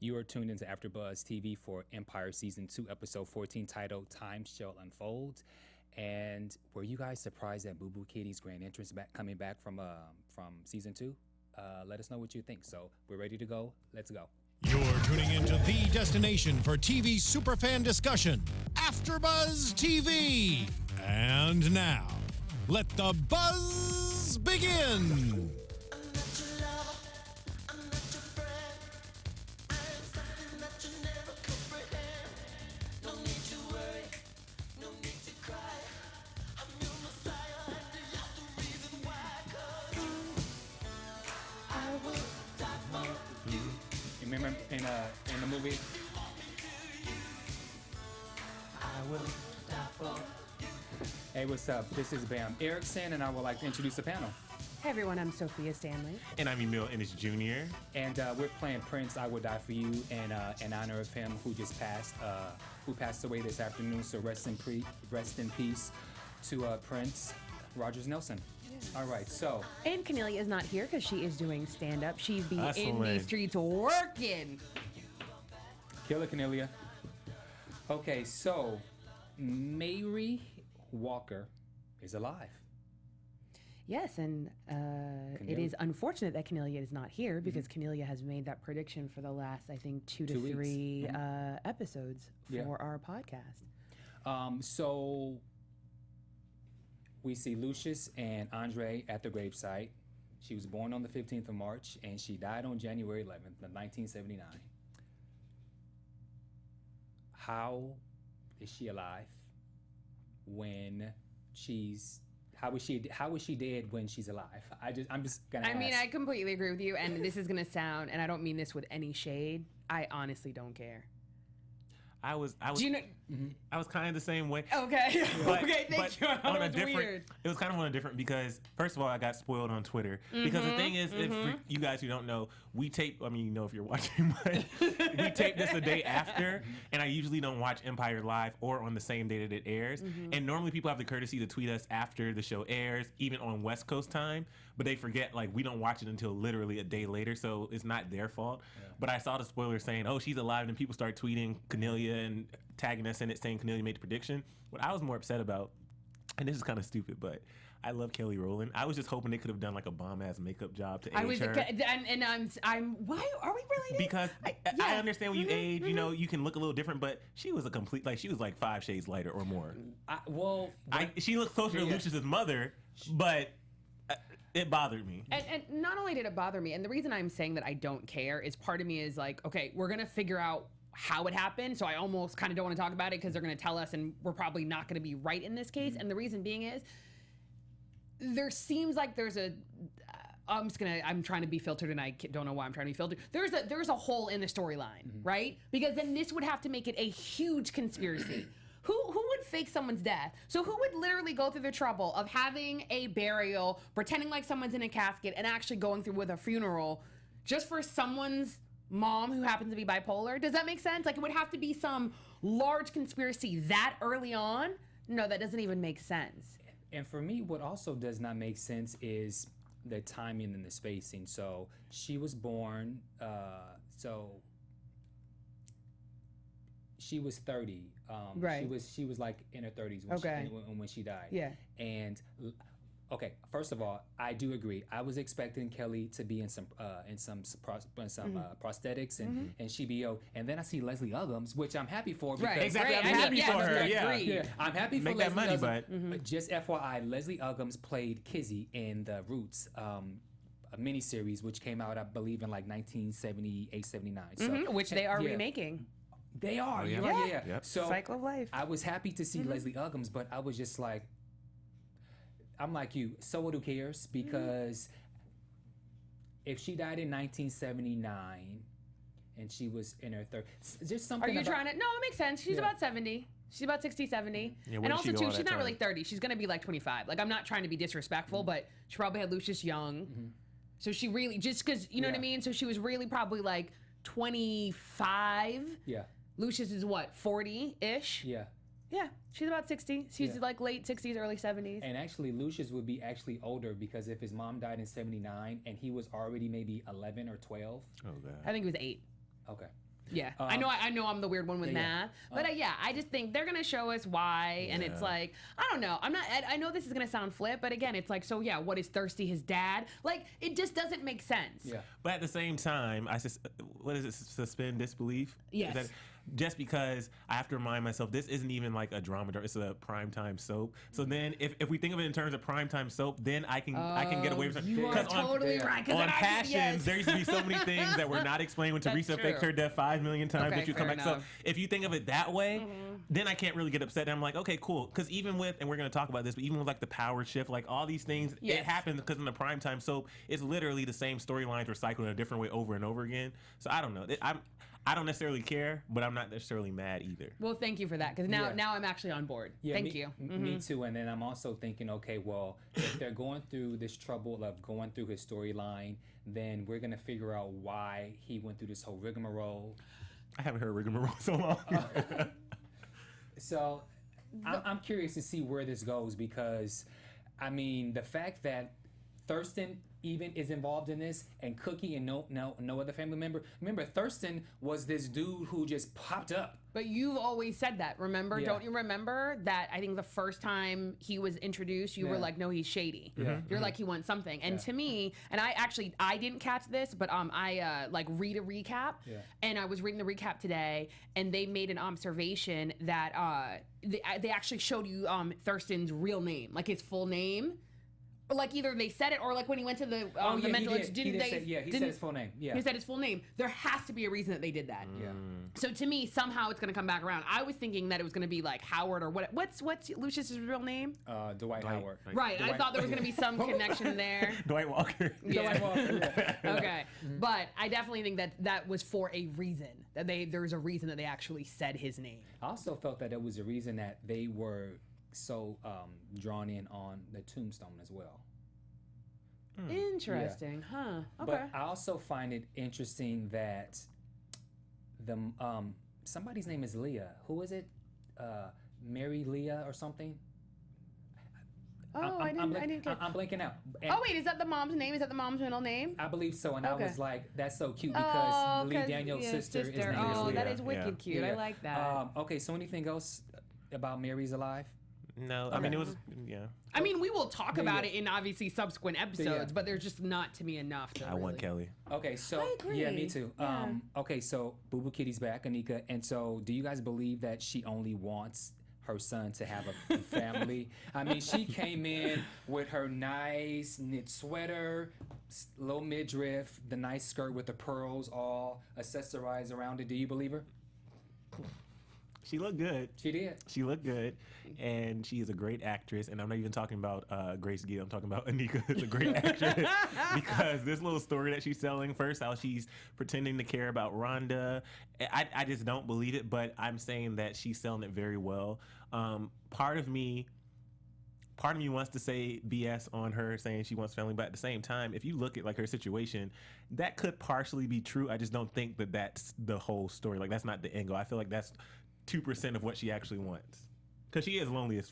You are tuned into AFTERBUZZ TV for Empire Season 2, Episode 14, titled Time Shall Unfold. And were you guys surprised at Boo Boo Kitty's grand entrance coming back from Season 2? Let us know what you think. So we're ready to go. Let's go. You're tuning into the destination for TV superfan discussion, AFTERBUZZ TV. And now, let the buzz begin. Remember in the movie? I will die for. Hey, what's up? This is Bamm Ericsen, and I would like to introduce the panel. Hey everyone, I'm Sofia, Stanley. And I'm Emile Ennis Jr. And we're playing Prince, I Will Die For You, in honor of him who just passed, who passed away this afternoon. So rest in peace to Prince Rogers Nelson. All right, so. And Cornelia is not here because she is doing stand-up. She's in Hustling. the streets working. Killer Cornelia. Okay, so Mary Walker is alive. Yes, and it is unfortunate that Cornelia is not here because Cornelia has made that prediction for the last, I think, 2 to 3 episodes for our podcast. So we see Lucious and Andre at the gravesite. She was born on the 15th of March, and she died on January 11th of 1979. How is she alive when she's... How is she dead when she's alive? I'm just gonna ask. I mean, I completely agree with you, and this is gonna sound, and I don't mean this with any shade. I honestly don't care. I was Do you know? I was kind of the same way. Okay. But, okay, thank you. On a It was different, weird. it was kind of on a different because first of all, I got spoiled on Twitter because the thing is, if for you guys who don't know, we tape. I mean, you know if you're watching, but we tape this a day after, and I usually don't watch Empire live or on the same day that it airs. And normally people have the courtesy to tweet us after the show airs, even on West Coast time. But they forget, like, we don't watch it until literally a day later, so it's not their fault. Yeah. But I saw the spoiler saying, oh, she's alive, and people start tweeting Cornelia and tagging us in it saying Cornelia made the prediction. What I was more upset about, and this is kind of stupid, but I love Kelly Rowland. I was just hoping they could have done, like, a bomb-ass makeup job to age her. Why are we related? Because I understand when you age, you know, you can look a little different, but she was she was like 5 shades lighter or more. She looks closer to Lucious's mother, but... it bothered me. And not only did it bother me, and the reason I'm saying that I don't care is part of me is like, okay, we're going to figure out how it happened. So I almost kind of don't want to talk about it because they're going to tell us and we're probably not going to be right in this case. And the reason being is there seems like there's I'm trying to be filtered and I don't know why I'm trying to be filtered. There's a hole in the storyline, right? Because then this would have to make it a huge conspiracy. Who would fake someone's death? So who would literally go through the trouble of having a burial, pretending like someone's in a casket, and actually going through with a funeral just for someone's mom who happens to be bipolar? Does that make sense? Like, it would have to be some large conspiracy that early on? No, that doesn't even make sense. And for me, what also does not make sense is the timing and the spacing. So she was born, she was 30. Right. She was like in her 30s when she died. Yeah. And okay, first of all, I do agree. I was expecting Kelly to be in some prosthetics and CBO, and then I see Leslie Uggams, which I'm happy for. Because Exactly. I'm happy for her. Yeah. I'm happy for Make Leslie that money, Uggams. but Just FYI, Leslie Uggams played Kizzy in the Roots. A miniseries which came out, I believe, in like 1978, 79. So, which they are remaking. They are. Oh, yeah. You're right. Yeah. Yep. So Cycle of Life. I was happy to see Leslie Uggams, but I was just like, I'm like you. So who cares? Because if she died in 1979 and she was in her 30s, there's something. Are you trying to? No, it makes sense. She's about 70. She's about 60, 70. Yeah, and also, too, she's not time? really 30. She's going to be like 25. Like, I'm not trying to be disrespectful, but she probably had Lucious young. So she really, just because, you know what I mean? So she was really probably like 25. Yeah. Lucious is what, 40-ish? Yeah. Yeah, she's about 60. She's like late 60s, early 70s. And actually, Lucious would be actually older because if his mom died in 79 and he was already maybe 11 or 12. Oh, God. I think it was 8. Okay. Yeah, I know I'm the weird one with math, but I just think they're gonna show us why, and it's like, I don't know. I know this is gonna sound flip, but again, it's like, so yeah, what is Thirsty his dad? Like, it just doesn't make sense. Yeah. But at the same time, what is it? Suspend disbelief? Yes. Just because I have to remind myself, this isn't even like a drama, it's a primetime soap. So then if we think of it in terms of primetime soap, then I can get away with it. You are totally right. On Passions, there used to be so many things that were not explained when Teresa faked her death 5 million times. That you come back. So if you think of it that way, then I can't really get upset. And I'm like, okay, cool. Because even with, and we're going to talk about this, but even with like the power shift, like all these things, it happens because in the primetime soap, it's literally the same storylines recycled in a different way over and over again. So I don't know. I don't necessarily care, but I'm not necessarily mad either. Well, thank you for that, because now I'm actually on board. Thank you. Me too. And then I'm also thinking, okay, well, if they're going through this trouble of going through his storyline, then we're gonna figure out why he went through this whole rigmarole. I haven't heard rigmarole so long. So I'm curious to see where this goes, because, I mean, the fact that Thurston even is involved in this, and Cookie and no other family member. Remember, Thurston was this dude who just popped up. But you've always said that, remember? Yeah. Don't you remember that? I think the first time he was introduced, you were like, no, he's shady. You're like, he wants something. And to me, and I didn't catch this, but I like read a recap, and I was reading the recap today, and they made an observation that they actually showed you Thurston's real name, like his full name. Like either they said it, or like when he went to the mental institute, he said his full name. Yeah, he said his full name. There has to be a reason that they did that. Yeah. So to me, somehow it's gonna come back around. I was thinking that it was gonna be like Howard or what's Lucious's real name? Dwight Howard. Right. I thought there was gonna be some connection there. Dwight Walker. Yeah. Dwight Walker. Okay. But I definitely think that was for a reason. That there's a reason that they actually said his name. I also felt that there was a reason that they were so drawn in on the tombstone as well. Interesting, huh? Okay. But I also find it interesting that the somebody's name is Leah. Who is it? Mary Leah or something? Oh, I didn't get. I'm blanking out. And wait, is that the mom's name? Is that the mom's middle name? I believe so, and I was like, that's so cute because Lee Daniels' sister. His name is Leah. That is wicked cute. Yeah. I like that. Okay, so anything else about Mary's Alive? No, I mean, it was, I mean, we will talk about it in obviously subsequent episodes, but there's just not to me enough to I want Kelly. Okay, so I agree. Yeah, me too. Okay, so Boo Boo Kitty's back, Anika, and so do you guys believe that she only wants her son to have a family? I mean, she came in with her nice knit sweater, low midriff, the nice skirt with the pearls all accessorized around it. Do you believe her? She looked good. She did. She looked good, and she is a great actress. And I'm not even talking about Grace Gill. I'm talking about Anika is a great actress because this little story that she's selling, first how she's pretending to care about Rhonda, I just don't believe it. But I'm saying that she's selling it very well. Part of me wants to say BS on her saying she wants family, but at the same time, if you look at like her situation, that could partially be true. I just don't think that that's the whole story. Like that's not the angle. I feel like that's 2% of what she actually wants, because she is lonely as.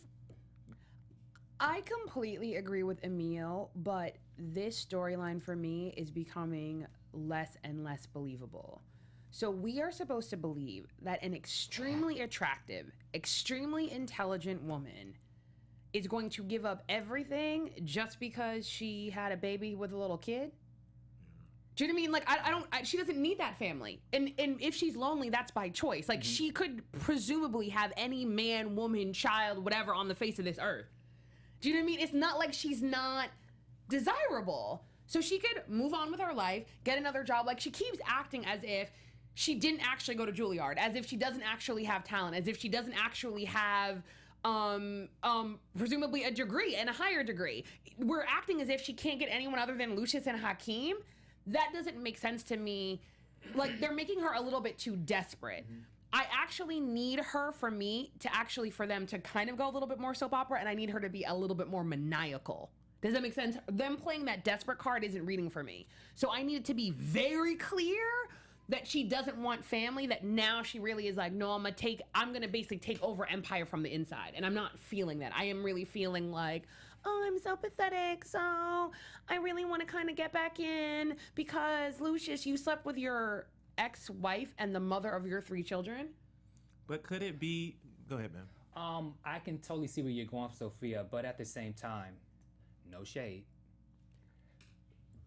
I completely agree with Emile, but this storyline for me is becoming less and less believable. So we are supposed to believe that an extremely attractive, extremely intelligent woman is going to give up everything just because she had a baby with a little kid? Do you know what I mean? Like, she doesn't need that family. And if she's lonely, that's by choice. Like, she could presumably have any man, woman, child, whatever on the face of this earth. Do you know what I mean? It's not like she's not desirable. So she could move on with her life, get another job. Like, she keeps acting as if she didn't actually go to Juilliard, as if she doesn't actually have talent, as if she doesn't actually have presumably a degree and a higher degree. We're acting as if she can't get anyone other than Lucious and Hakeem. That doesn't make sense to me. Like, they're making her a little bit too desperate. I actually need her for them to kind of go a little bit more soap opera, and I need her to be a little bit more maniacal. Does that make sense? Them playing that desperate card isn't reading for me. So I need it to be very clear that she doesn't want family, that now she really is like, no, I'm gonna basically take over Empire from the inside. And I'm not feeling that. I am really feeling like, oh, I'm so pathetic, so I really want to kind of get back in because Lucious, you slept with your ex-wife and the mother of your 3 children? But could it be? Go ahead, man. I can totally see where you're going, Sofia, but at the same time, no shade.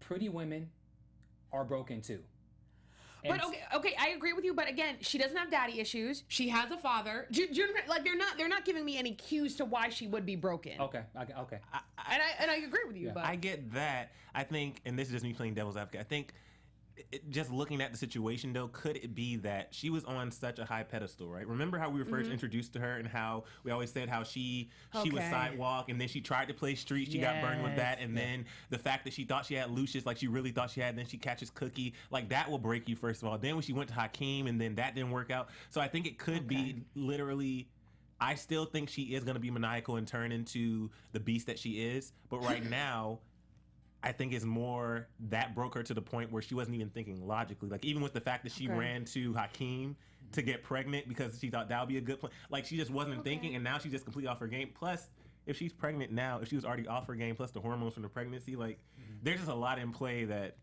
Pretty women are broken too. But okay, I agree with you. But again, she doesn't have daddy issues. She has a father. Like they're not giving me any cues to why she would be broken. Okay. And I agree with you. But I get that. I think, and this is just me playing devil's advocate. I think, just looking at the situation though, could it be that she was on such a high pedestal, right? Remember how we were first introduced to her, and how we always said how she was sidewalk, and then she tried to play street. She got burned with that, and then the fact that she thought she had Lucious, like she really thought she had, and then she catches Cookie, like that will break you first of all. Then when she went to Hakeem, and then that didn't work out. So I think it could be literally. I still think she is going to be maniacal and turn into the beast that she is, but right now, I think it's more that broke her to the point where she wasn't even thinking logically. Like, even with the fact that she ran to Hakeem to get pregnant because she thought that would be a good plan. Like, she just wasn't thinking, and now she's just completely off her game. Plus, if she's pregnant now, if she was already off her game, plus the hormones from the pregnancy, like, there's just a lot in play that...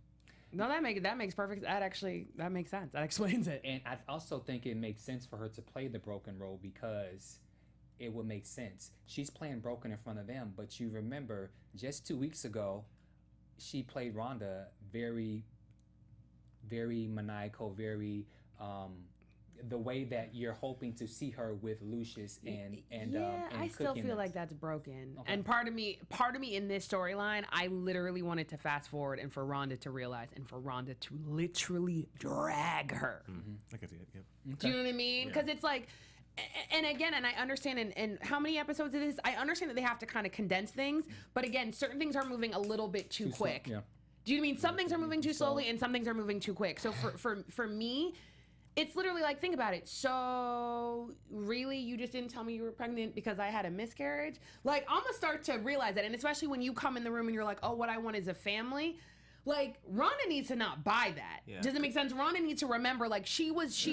No, that makes perfect. That makes sense. That explains it. And I also think it makes sense for her to play the broken role because it would make sense. She's playing broken in front of them, but you remember just 2 weeks ago, she played Rhonda very, very maniacal, very the way that you're hoping to see her with Lucious and I still feel like that's broken. Okay. And part of me in this storyline, I literally wanted to fast forward and for Rhonda to realize and for Rhonda to literally drag her. I can see it. Yep. Okay. Do you know what I mean? Because it's like. And again, and I understand, and how many episodes it is, I understand that they have to kind of condense things, but again, certain things are moving a little bit too quick. Yeah. Do you know what I mean? Some things are moving too slowly, and some things are moving too quick. So for me, it's literally like, think about it. So really, you just didn't tell me you were pregnant because I had a miscarriage? Like, I'm gonna start to realize that, and especially when you come in the room and you're like, oh, what I want is a family. Like, Rhonda needs to not buy that. Yeah. Does it make sense? Rhonda needs to remember, like, she was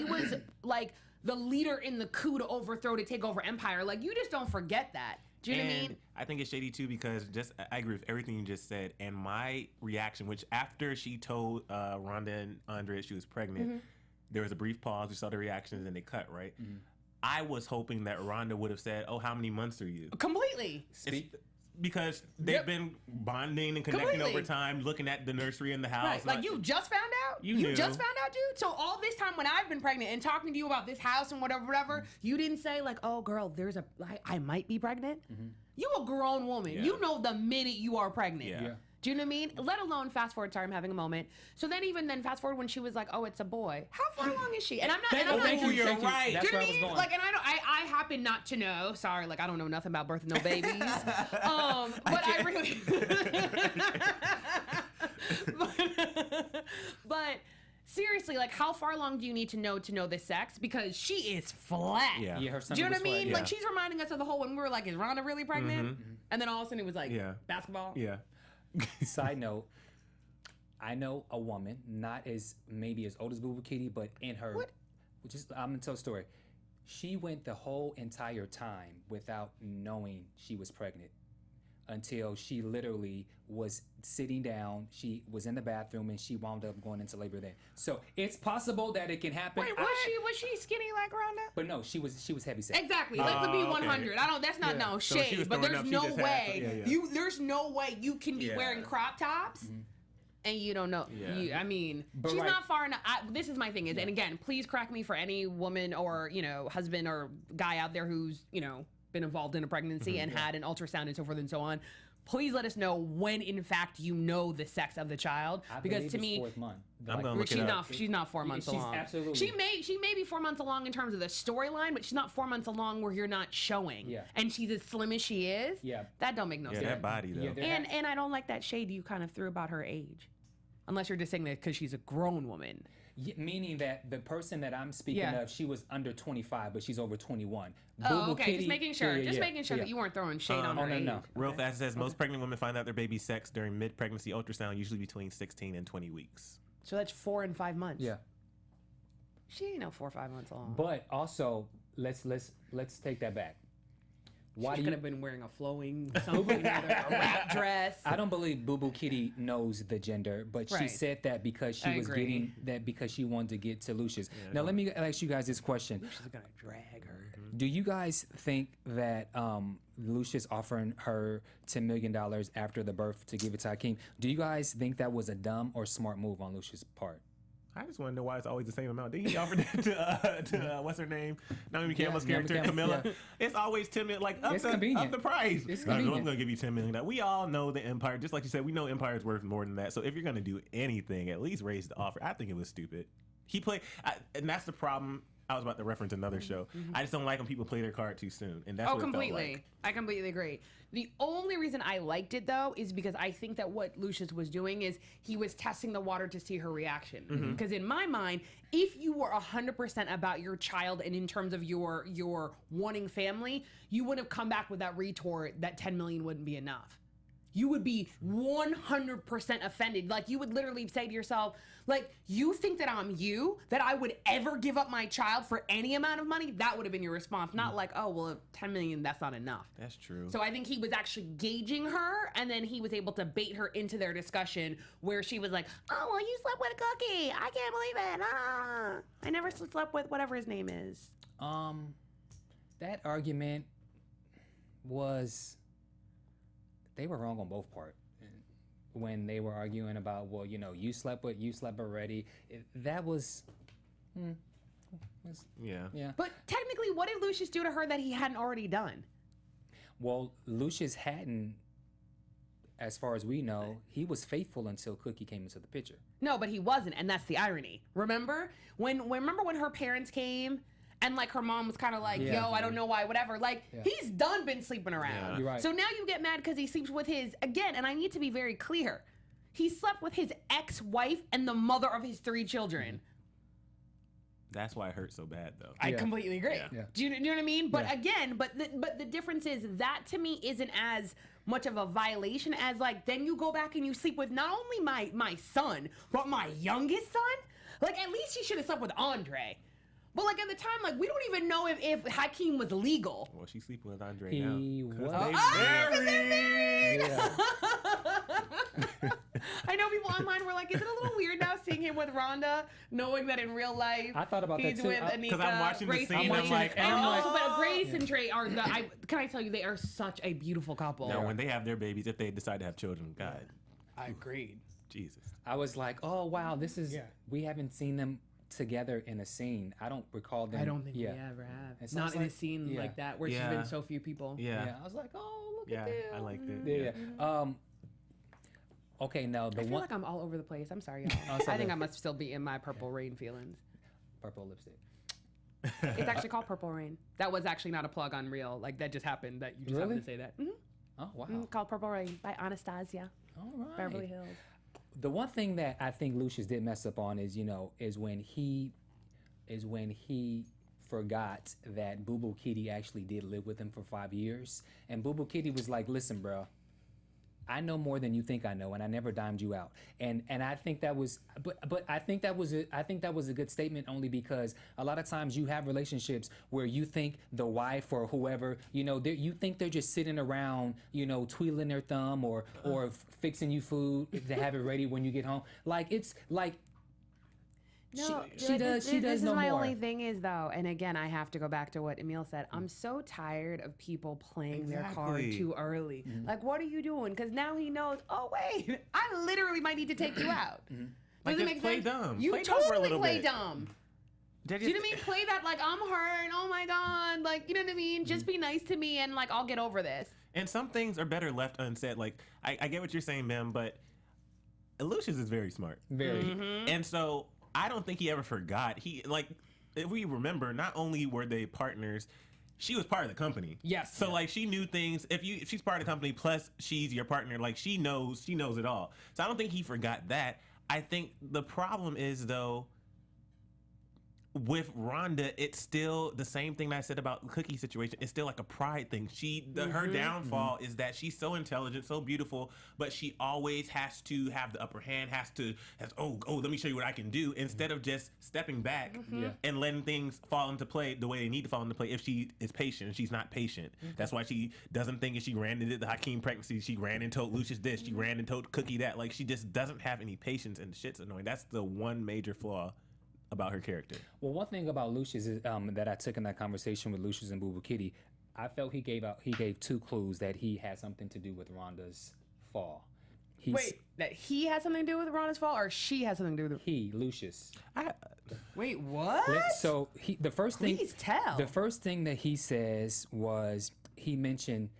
like the leader in the coup to take over Empire. Like, you just don't forget that. Do you know what I mean? I think it's shady too because I agree with everything you just said. And my reaction, which after she told Rhonda and Andre she was pregnant, there was a brief pause. We saw the reactions and they cut, right? I was hoping that Rhonda would have said, oh, how many months are you? Completely. Because they've been bonding and connecting over time, looking at the nursery in the house. Right. Like, you just found out? You just found out, dude? So all this time when I've been pregnant and talking to you about this house and whatever, you didn't say, like, oh, girl, I might be pregnant? You a grown woman. Yeah. You know the minute you are pregnant. Yeah. Do you know what I mean? Let alone fast forward. Sorry, I'm having a moment. So then fast forward when she was like, "Oh, it's a boy." How far along is she? And I'm not. Thank you. You're right. That's where I was going. Like, and I happen not to know. Sorry, like I don't know nothing about birthing no babies. But I really. but seriously, like, how far along do you need to know the sex? Because she is flat. Yeah. Do you know what I mean? Like, she's reminding us of the whole when we were like, "Is Rhonda really pregnant?" And then all of a sudden it was like, basketball. Yeah. Side note, I know a woman, not as maybe as old as Boo Boo Kitty, but in her, I'm gonna tell a story. She went the whole entire time without knowing she was pregnant until she literally was sitting down. She was in the bathroom and she wound up going into labor then. So it's possible that it can happen. Wait, was she skinny like Rhonda? But no, she was heavy set. Exactly. Let's be 100. Okay. That's not no shade, but there's no way there's no way you can be wearing crop tops. And you don't know. I mean, but she's not far enough. This is my thing is, and again, please correct me for any woman or husband or guy out there who's been involved in a pregnancy and had an ultrasound and so forth and so on. Please let us know when, in fact, you know the sex of the child. Because to me, 4th month. I'm gonna look it up. She's not 4 months along. Absolutely. She may be 4 months along in terms of the storyline, but she's not 4 months along where you're not showing. Yeah. And she's as slim as she is. Yeah. That don't make no sense. Yeah, that body though. Yeah, and I don't like that shade you kind of threw about her age, unless you're just saying that because she's a grown woman. Yeah, meaning that the person that I'm speaking of, she was under 25, but she's over 21. Oh, okay. Just making sure. Making sure that you weren't throwing shade on her age. No. Real fast, it says most pregnant women find out their baby's sex during mid-pregnancy ultrasound, usually between 16 and 20 weeks. So that's 4 and 5 months. Yeah. She ain't no 4 or 5 months along. But also, let's take that back. Why She do could you? have been wearing a flowing something, either a wrap dress. I don't believe Boo Boo Kitty knows the gender, but she Right. said that because she I was agree. getting that because she wanted to get to Lucious. Now let me ask you guys this question: She's gonna drag her. do you guys think that Lucious offering her $10 million after the birth to give it to Hakeem, do you guys think that was a dumb or smart move on Lucious' part? I just want to know why it's always the same amount. Did he offer that to what's her name? Naomi Campbell's Naomi character, Campbell, Camilla. yeah. It's always 10 million, like up It's the convenient. price. It's I'm convenient. gonna give you $10 million. We all know the Empire, just like you said, we know Empire's worth more than that. So if you're gonna do anything, at least raise the offer. I think it was stupid. He played, and that's the problem. I was about to reference another show. I just don't like when people play their card too soon, and that's Oh, what completely. It felt like. I completely agree. The only reason I liked it though is because I think that what Lucious was doing is he was testing the water to see her reaction. Because in my mind, if you were 100% about your child and in terms of your wanting family, you would have come back with that retort that 10 million wouldn't be enough. You would be 100% offended. Like, you would literally say to yourself, like, you think that I'm you, that I would ever give up my child for any amount of money? That would have been your response. Not like, oh, well, 10 million, that's not enough. That's true. So I think he was actually gauging her, and then he was able to bait her into their discussion where she was like, oh, well, you slept with Cookie. I can't believe it. Ah. I never slept with whatever his name is. That argument was, they were wrong on both parts. When they were arguing about, well, you know, you slept already. That was, yeah. But technically, what did Lucious do to her that he hadn't already done? well, Lucious hadn't, as far as we know, he was faithful until Cookie came into the picture. No, but he wasn't, and that's the irony. Remember when her parents came and like her mom was kind of like, Yeah. yo, I don't know why, whatever. Like, he's done been sleeping around. Yeah. You're right. So now you get mad because he sleeps with his, again, and I need to be very clear. He slept with his ex-wife and the mother of his 3 children. That's why it hurt so bad, though. I Yeah. completely agree. Yeah. Yeah. Do you know what I mean? But Yeah. again, but the difference is that to me isn't as much of a violation as like then you go back and you sleep with not only my son but my youngest son. Like at least he should have slept with Andre. But like at the time, like we don't even know if Hakeem was legal. Well, she's sleeping with Andre He now. 'Cause was. they Oh, 'cause they're married. Yeah. I know people online were like, is it a little weird now seeing him with Rhonda, knowing that in real life I thought about that he's too. with I- Anika? 'Cause I'm watching the Grace, scene, and I'm like, and I'm like- also, but Grace and Trai are can I tell you, they are such a beautiful couple. Now, when they have their babies, if they decide to have children, God, I agreed. Jesus. I was like, oh wow, this is. Yeah. We haven't seen them together in a scene. I don't recall them. I don't think yeah. we ever have. It Not sounds in a like- scene yeah. like that where she's Yeah. been so few people. Yeah. Yeah. I was like, oh look Yeah, at them. I liked it. Yeah. yeah. Okay, now the I feel one like I'm all over the place. I'm sorry, y'all. it's I think okay. I must still be in my Purple Rain feelings. purple lipstick. It's actually called Purple Rain. That was actually not a plug on Real. Like that just happened. That you just Really? happened to say that. Oh wow. Called Purple Rain by Anastasia, All right. Beverly Hills. The one thing that I think Lucious did mess up on is, is when he forgot that Boo Boo Kitty actually did live with him for 5 years, and Boo Boo Kitty was like, "Listen, bro, I know more than you think I know, and I never dimed you out." And I think that was, but I think that was a good statement only because a lot of times you have relationships where you think the wife or whoever, you think they're just sitting around, twiddling their thumb or fixing you food to have it ready when you get home. Like it's like. No, She does This no is my more. only thing is though, and again, I have to go back to what Emile said. I'm so tired of people playing their card Exactly. too early. Like, what are you doing? Because now he knows. Oh wait, I literally might need to take you out. Like, Does it just make play sense? dumb. You Play dumb for a totally little play bit. dumb. Do you know what I mean? Play that like I'm hurt. Oh my god, like you know what I mean? Just be nice to me and like I'll get over this. And some things are better left unsaid. Like, I get what you're saying, Bamm, but Lucious is very smart. Very. And so I don't think he ever forgot. If we remember, not only were they partners, she was part of the company. Yes. So like she knew things. If she's part of the company, plus she's your partner, like she knows it all. So I don't think he forgot that. I think the problem is though, with Rhonda, it's still the same thing that I said about Cookie situation. It's still like a pride thing. Her downfall is that she's so intelligent, so beautiful, but she always has to have the upper hand. Let me show you what I can do, instead of just stepping back and letting things fall into play the way they need to fall into play. If she is patient, and she's not patient, that's why she doesn't think. If she ran into the Hakeem pregnancy, she ran and told Lucious this, she ran and told Cookie that. Like, she just doesn't have any patience, and shit's annoying. That's the one major flaw about her character. Well, one thing about Lucious is that I took in that conversation with Lucious and Boo Boo Kitty, I felt he gave 2 clues that he had something to do with Rhonda's fall. Wait, that he has something to do with Rhonda's fall, or she has something to do with Lucious. Wait, what? So the first thing that he says was he mentioned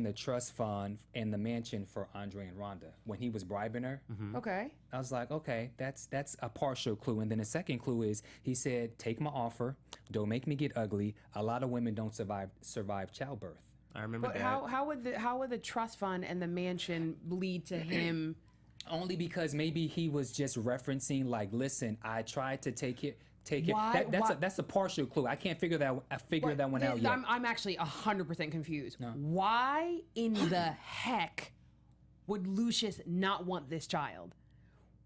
the trust fund and the mansion for Andre and Rhonda when he was bribing her. Okay. I was like, okay, that's a partial clue. And then the second clue is he said, take my offer, don't make me get ugly. A lot of women don't survive childbirth. I remember that. How would the trust fund and the mansion lead to him? Only because maybe he was just referencing, like, listen, I tried to take it. Why? That's a partial clue. I can't figure that one out yet. I'm actually 100% confused. No. Why in the heck would Lucious not want this child?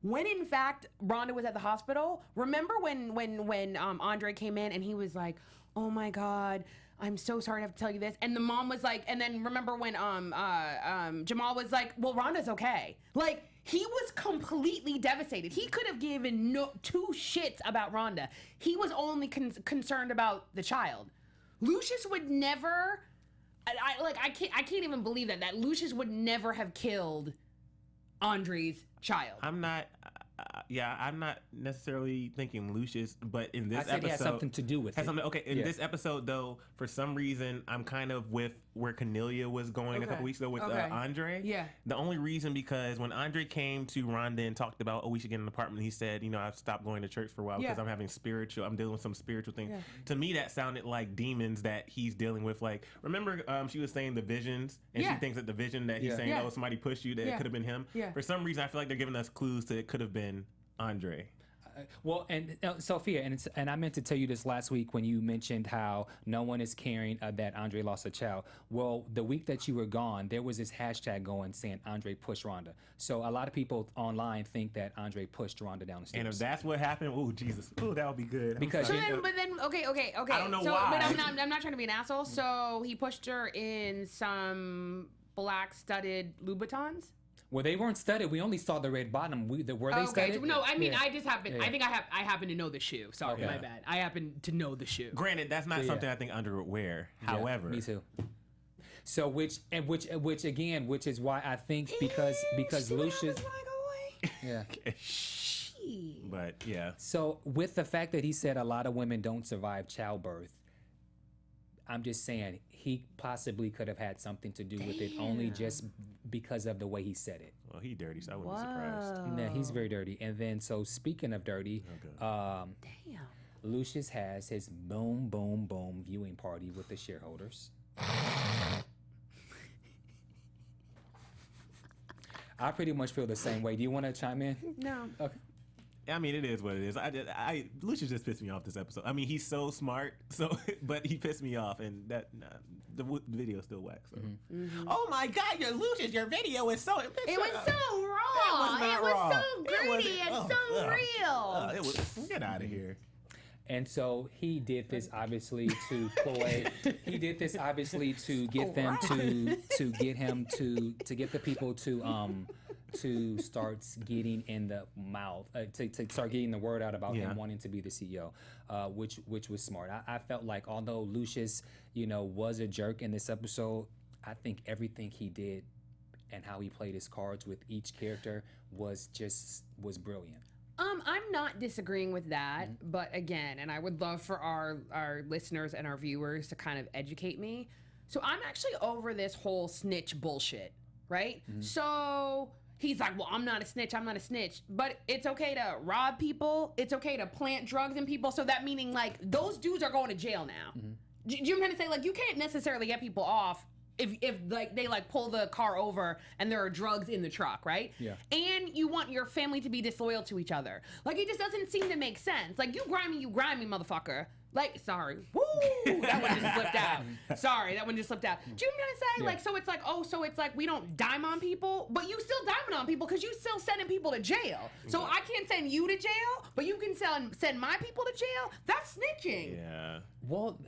When in fact Rhonda was at the hospital, remember when Andre came in and he was like, "Oh my God, I'm so sorry to have to tell you this," and the mom was like, and then remember when Jamal was like, "Well, Rhonda's okay." Like, he was completely devastated. He could have given no 2 shits about Rhonda. He was only concerned about the child. Lucious would never. I can't even believe that Lucious would never have killed Andre's child. I'm not necessarily thinking Lucious, but in this I said episode, he has something to do with it. Okay, in this episode, though, for some reason, I'm kind of with where Cornelia was going a couple weeks ago with Andre. Yeah. The only reason, because when Andre came to Rhonda and talked about, we should get an apartment, he said, I've stopped going to church for a while because I'm dealing with some spiritual things. Yeah. To me, that sounded like demons that he's dealing with. Like, remember she was saying the visions, and she thinks that the vision that he's saying, somebody pushed you, that it could have been him. Yeah. For some reason, I feel like they're giving us clues to it could have been Andre. Well, and Sofia, and I meant to tell you this last week when you mentioned how no one is caring that Andre lost a child. Well, the week that you were gone, there was this hashtag going saying Andre pushed Rhonda. So a lot of people online think that Andre pushed Rhonda down the stairs. And if that's what happened, oh Jesus, that would be good. Because okay. I don't know why. But I'm not trying to be an asshole. So he pushed her in some black studded Louboutins. Well, they weren't studded. We only saw the red bottom. Were they studded? No, I mean, I just happen. Yeah. I think I happen to know the shoe. Sorry, my bad. I happen to know the shoe. Granted, that's not something I think Andre would wear. However, me too. So which is why I think because Lucious. Yeah. But yeah. So with the fact that he said a lot of women don't survive childbirth, I'm just saying he possibly could have had something to do with it, only just because of the way he said it. Well, he dirty, so I wouldn't be surprised. No, he's very dirty. And then, so speaking of dirty, Lucious has his boom, boom, boom viewing party with the shareholders. I pretty much feel the same way. Do you want to chime in? No. Okay. I mean, it is what it is. Lucious just pissed me off this episode. I mean, he's so smart, but he pissed me off, and the video still whack. So. Oh my God, Lucious, your video is so. It was so raw. It was so gritty and so real. It was. Get out of here. And so he did this obviously to ploy. He did this obviously to get them to get him to get the people to start getting in the mouth, to start getting the word out about him wanting to be the CEO, which was smart. I felt like although Lucious, was a jerk in this episode, I think everything he did and how he played his cards with each character was brilliant. I'm not disagreeing with that, but again, and I would love for our listeners and our viewers to kind of educate me. So I'm actually over this whole snitch bullshit, right? So he's like, well, I'm not a snitch, but it's okay to rob people. It's okay to plant drugs in people. So that meaning like those dudes are going to jail now. Do you know what I'm trying to say? Like, you can't necessarily get people off if like they like pull the car over and there are drugs in the truck, right? Yeah. And you want your family to be disloyal to each other. Like, it just doesn't seem to make sense. Like, you grimy, motherfucker. Like, sorry. Woo! That one just slipped out. Sorry, that one just slipped out. Do you know what I'm trying to say? Yeah. Like, so it's like, oh, so it's like we don't dime on people, but you still diming on people because you still sending people to jail. So I can't send you to jail, but you can send my people to jail? That's snitching. Yeah. Well,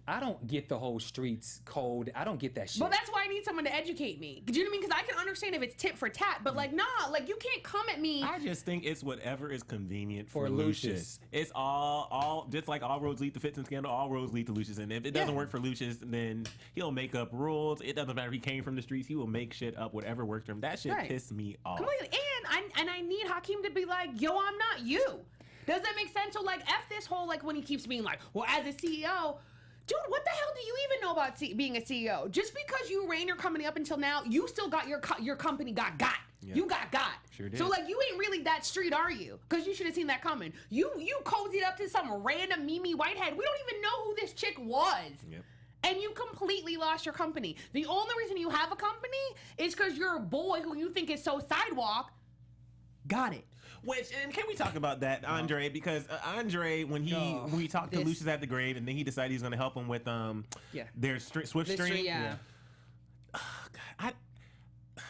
I don't get the whole streets code. I don't get that shit. But that's why I need someone to educate me. Do you know what I mean? Because I can understand if it's tit for tat, but like, nah, like you can't come at me. I just think it's whatever is convenient for For Lucious. Lucius. It's all just like all roads lead to Fitz and Scandal, all roads lead to Lucius. And if it doesn't work for Lucius, then he'll make up rules. It doesn't matter if he came from the streets, he will make shit up, whatever works for him. That shit pissed me off. Completely. And I need Hakeem to be like, yo, I'm not you. Does that make sense? So like, F this whole, like, when he keeps being like, well, as a CEO, dude, what the hell do you even know about being a CEO? Just because you ran your company up until now, you still got your company got. Yeah. You got. Sure did. So like, you ain't really that street, are you? Because you should have seen that coming. You cozied up to some random Mimi Whitehead. We don't even know who this chick was. Yep. And you completely lost your company. The only reason you have a company is because your boy, who you think is so sidewalk, got it. Which, and can we talk about that, Andre? Because Andre, when we talked to Lucius at the grave, and then he decided he's going to help him with their Swift Stream. Yeah.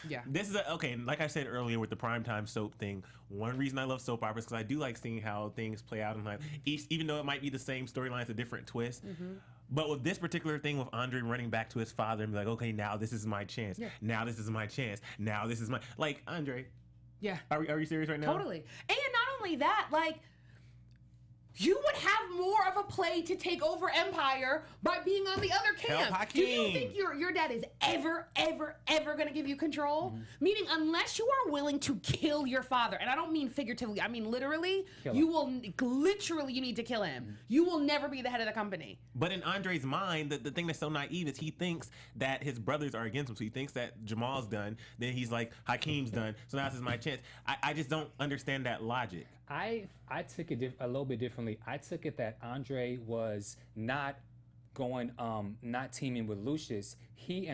Yeah. This is okay. Like I said earlier with the primetime soap thing, one reason I love soap operas because I do like seeing how things play out in life, even though it might be the same storyline, it's a different twist. But with this particular thing with Andre running back to his father and be like, okay, now this is my chance. Yeah. Now this is my chance. Now this is my Andre. Yeah. Are you serious right now? Totally. And not only that, like, you would have more of a play to take over Empire by being on the other camp. Help Do you Hakeem. think your dad is ever going to give you control? Meaning, unless you are willing to kill your father, and I don't mean figuratively, I mean literally, Kill you him. will literally, you need to kill him. You will never be the head of the company. But in Andre's mind, the thing that's so naive is he thinks that his brothers are against him. So he thinks that Jamal's done. Then he's like, Hakeem's done. So now this is my chance. I just don't understand that logic. I took it a little bit differently. I took it that Andre was not teaming with Lucius. He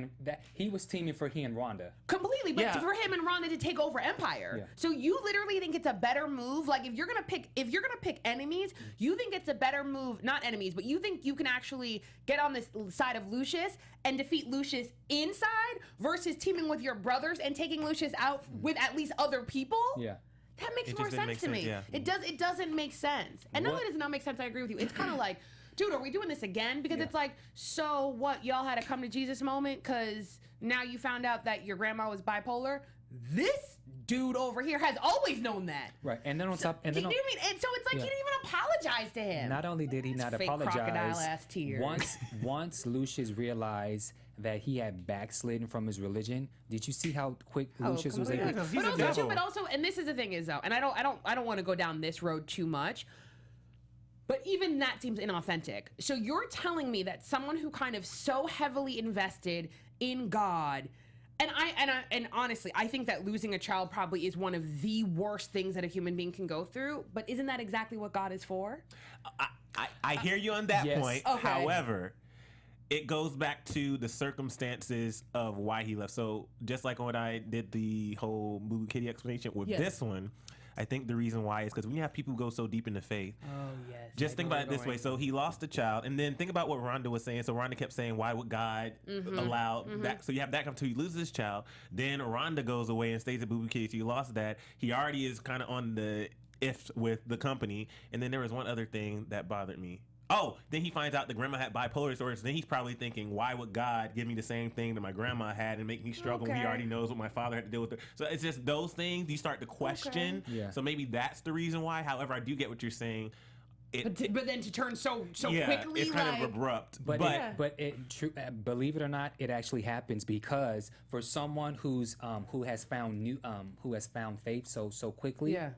was teaming for he and Rhonda. Completely, but Yeah. for him and Rhonda to take over Empire. Yeah. So you literally think it's a better move? Like, if you're gonna pick enemies, you think it's a better move, not enemies, but you think you can actually get on this side of Lucius and defeat Lucius inside versus teaming with your brothers and taking Lucius out with at least other people? Yeah. That makes It more just didn't sense make to me. sense, yeah. It doesn't make sense. And not What- only does it not make sense, I agree with you. It's kind of like, dude, are we doing this again? Because it's like, so what? Y'all had a come to Jesus moment because now you found out that your grandma was bipolar? This dude over here has always known that. Right. And then on top, and Do then you know what I mean? And so it's like, Yeah. he didn't even apologize to him. not only did he not fake apologize, crocodile-ass tears. once Lucius realized that he had backslidden from his religion, did you see how quick Lucius was completely. able? He's But a also, devil. but also, and this is the thing is though, and I don't want to go down this road too much. But even that seems inauthentic. So you're telling me that someone who kind of so heavily invested in God, and honestly, I think that losing a child probably is one of the worst things that a human being can go through. But isn't that exactly what God is for? I hear you on that Yes. point. Okay. However, it goes back to the circumstances of why he left. So just like when I did the whole Boo Kitty explanation with Yes. this one, I think the reason why is because when you have people who go so deep into faith, Oh yes. just think about it this way. So he lost a child, and then think about what Rhonda was saying. So Rhonda kept saying, why would God allow that? So you have that come to he loses his child. Then Rhonda goes away and stays at Boo Boo Kitty. So you lost that. He already is kind of on the if with the company. And then there was one other thing that bothered me. Oh, then he finds out the grandma had bipolar disorder. So then he's probably thinking, why would God give me the same thing that my grandma had and make me struggle when he Okay. already knows what my father had to deal with? So it's just those things you start to question. Yeah. So maybe that's the reason why. However, I do get what you're saying. But then to turn so Yeah, quickly, it's kind like, of abrupt. But Yeah. believe it or not, it actually happens because for someone who has found faith so quickly. yeah.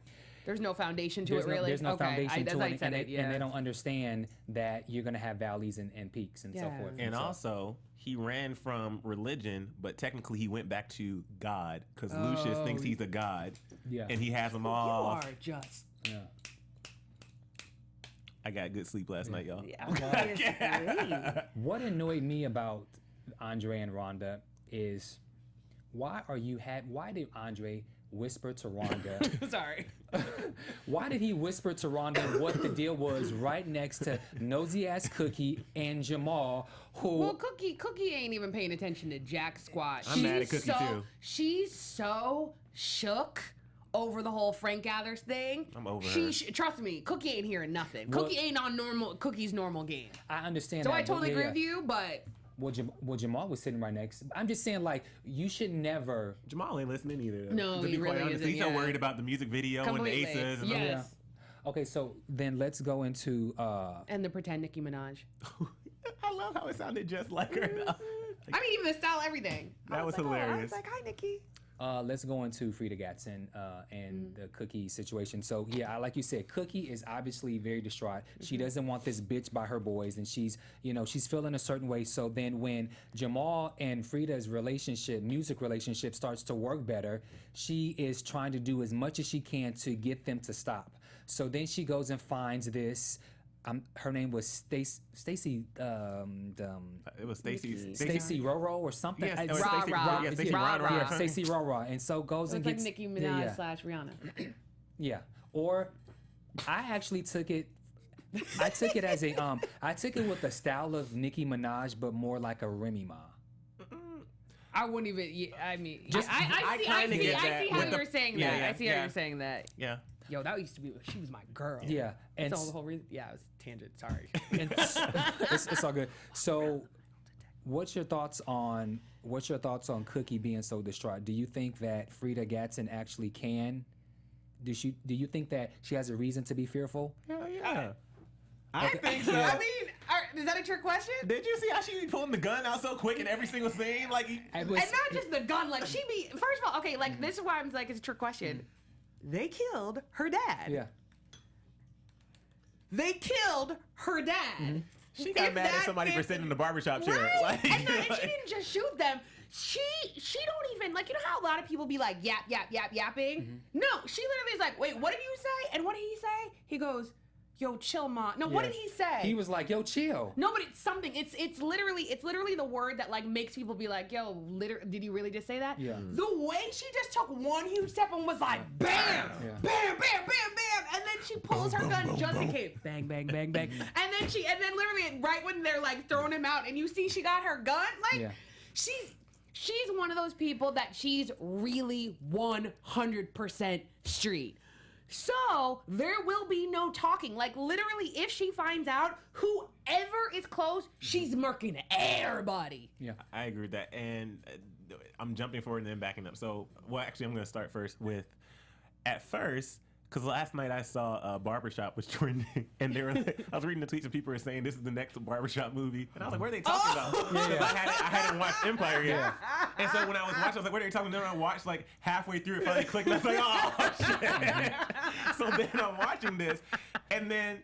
There's no foundation to it, really. There's no okay. foundation as to I it, said and, it, yeah. and they don't understand that you're gonna have valleys and peaks and so Yeah. forth. And so, also, he ran from religion, but technically he went back to God because Lucius thinks he's a god, yeah, and he has them You all. are just. yeah. I got good sleep last night, y'all. Yeah, obviously. What annoyed me about Andre and Rhonda is why did Andre whisper to Rhonda? Sorry. Why did he whisper to Rhonda what the deal was right next to nosy ass Cookie and Jamal, who Well, Cookie ain't even paying attention to jack squat. I'm mad at Cookie, too. She's so shook over the whole Frank Gathers thing. I'm over her. Trust me, Cookie ain't hearing nothing. Well- Cookie ain't on Cookie's normal game. I understand So that. I but totally yeah, agree yeah. with you, but Well, Jamal was sitting right next. I'm just saying, like, you should never. Jamal ain't listening either. No, to he be quite really honest. isn't, He's so yeah. worried about the music video completely. and the aces. And Yes. Okay, so then let's go into. And the pretend Nicki Minaj. I love how it sounded just like her. Though. I mean, even the style, everything. That was like, hilarious. I was like, hi, Nicki. Let's go into Frida Gatson and the Cookie situation. So yeah, like you said, Cookie is obviously very distraught. She doesn't want this bitch by her boys, and she's feeling a certain way. So then when Jamal and Frida's music relationship starts to work better, she is trying to do as much as she can to get them to stop. So then she goes and finds this. Her name was Stacy. It was Stacy Roro or something. Yes, It's- Stacey Rah-rah. Yeah, Stacey Rah-rah. Rah-rah. yeah, Stacey Rora, and so goes So and it's like gets Nicki Minaj / Rihanna. yeah. Or I actually took it. I took it as a I took it with the style of Nicki Minaj, but more like a Remy Ma. I wouldn't even. Yeah, I mean, Just- I kinda get that see how with you the- were saying yeah, that. yeah, I see how yeah. you're saying that. Yeah. Yo, that used to be. She was my girl. Yeah, and That's all the whole reason. Yeah, it was tangent. Sorry. and it's all good. So, what's your thoughts on Cookie being so distraught? Do you think that Frida Gatson actually can? Do you think that she has a reason to be fearful? Hell yeah. I think so. I mean, is that a trick question? Did you see how she be pulling the gun out so quick in every single scene? Like, And not just the gun. Like she be. First of all, okay. Like this is why I'm like it's a trick question. They killed her dad. Yeah. They killed her dad. she got mad at somebody for sitting in the barbershop chair. Right? Like, And she didn't just shoot them. She don't even like, you know how a lot of people be like yapping? No, she literally is like, wait, what did you say? And what did he say? He goes, yo, chill, ma. No, what Yeah. did he say? He was like, yo, chill. No, but it's something. It's literally the word that like makes people be like, yo, did you really just say that? Yeah. The way she just took one huge step and was like, bam, Yeah. bam, bam, bam, bam, and then she pulls her gun just in case, bang, bang, bang, bang, and then literally right when they're like throwing him out, and you see she got her gun, like Yeah. she's one of those people that she's really 100% street. So there will be no talking. Like literally, if she finds out, whoever is close, she's murking everybody. Yeah. I agree with that. And I'm jumping forward and then backing up. So, well, actually, I'm going to start first with, at first, because last night I saw Barbershop was trending, and they were like, I was reading the tweets and people were saying this is the next Barbershop movie, and I was like, what are they talking about? Because I hadn't watched Empire yet, and so when I was watching, I was like, what are they talking about? And then I watched like halfway through, it finally clicked, and I was like, oh shit! So then I'm watching this, and then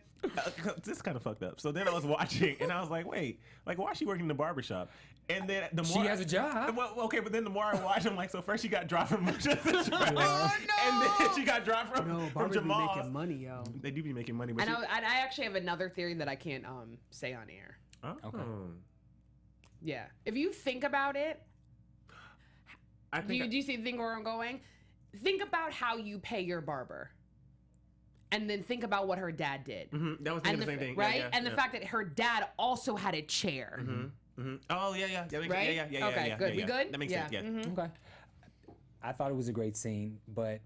this kind of fucked up. So then I was watching, and I was like, wait, like why is she working in the barbershop? And then the more She has a job. Well, okay, but then the more I watch, I'm like, so first she got dropped from Lucious Lyon, Oh, no! and then she got dropped from Jamal. money, yo. They do be making money, but And I actually have another theory that I can't say on air. Okay. Yeah, if you think about it, I do think you think where I'm going? Think about how you pay your barber. And then think about what her dad did. that was thinking the same thing, right? Yeah, and the fact that her dad also had a chair. Oh yeah, Right? yeah. Okay, good. We good? That makes Yeah. sense. Yeah. Okay. I thought it was a great scene, but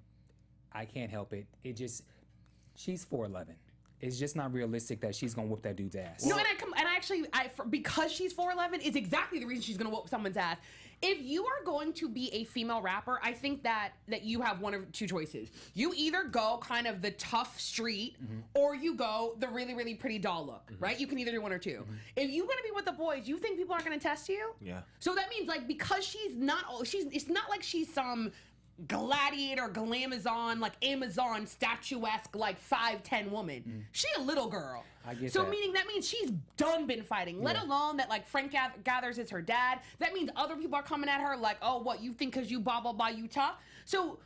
I can't help it. She's 4'11". It's just not realistic that she's gonna whoop that dude's ass. No, because she's 4'11" is exactly the reason she's gonna whoop someone's ass. If you are going to be a female rapper, I think that you have one of two choices. You either go kind of the tough street, or you go the really, really pretty doll look, right? You can either do one or two. If you're gonna be with the boys, you think people aren't gonna test you? Yeah. So that means like because it's not like she's some gladiator, glamazon, like Amazon statuesque, like 5'10" woman. She a little girl. I get so that. meaning that means she's done been fighting. Let alone that like Frank Gathers is her dad. That means other people are coming at her like, oh, what you think because you blah blah blah you tough. So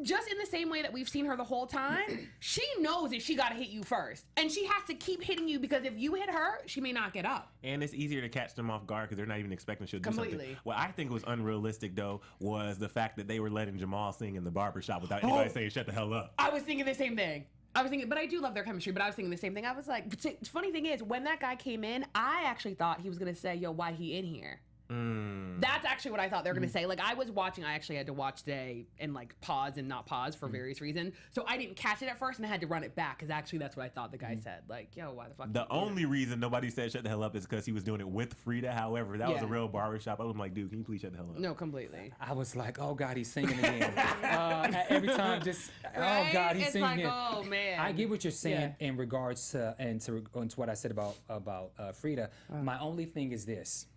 just in the same way that we've seen her the whole time, she knows that she got to hit you first. And she has to keep hitting you because if you hit her, she may not get up. And it's easier to catch them off guard because they're not even expecting she'll do Completely. something. What I think was unrealistic, though, was the fact that they were letting Jamal sing in the barbershop without anybody saying, shut the hell up. I was thinking the same thing. But I do love their chemistry, but I was thinking the same thing. I was like, the funny thing is, when that guy came in, I actually thought he was going to say, yo, why he in here? That's actually what I thought they were going to say. Like, I was watching, I actually had to watch today and like pause and not pause for various reasons. So I didn't catch it at first and I had to run it back because actually that's what I thought the guy said. Like, yo, why the fuck? The only reason nobody said shut the hell up is because he was doing it with Frida. However, that was a real barbershop. I was like, dude, can you please shut the hell up? No, completely. I was like, oh God, he's singing again. Every time, just Right? oh God, he's It's singing. like, oh man. I get what you're saying in regards to to what I said about Frida. My only thing is this.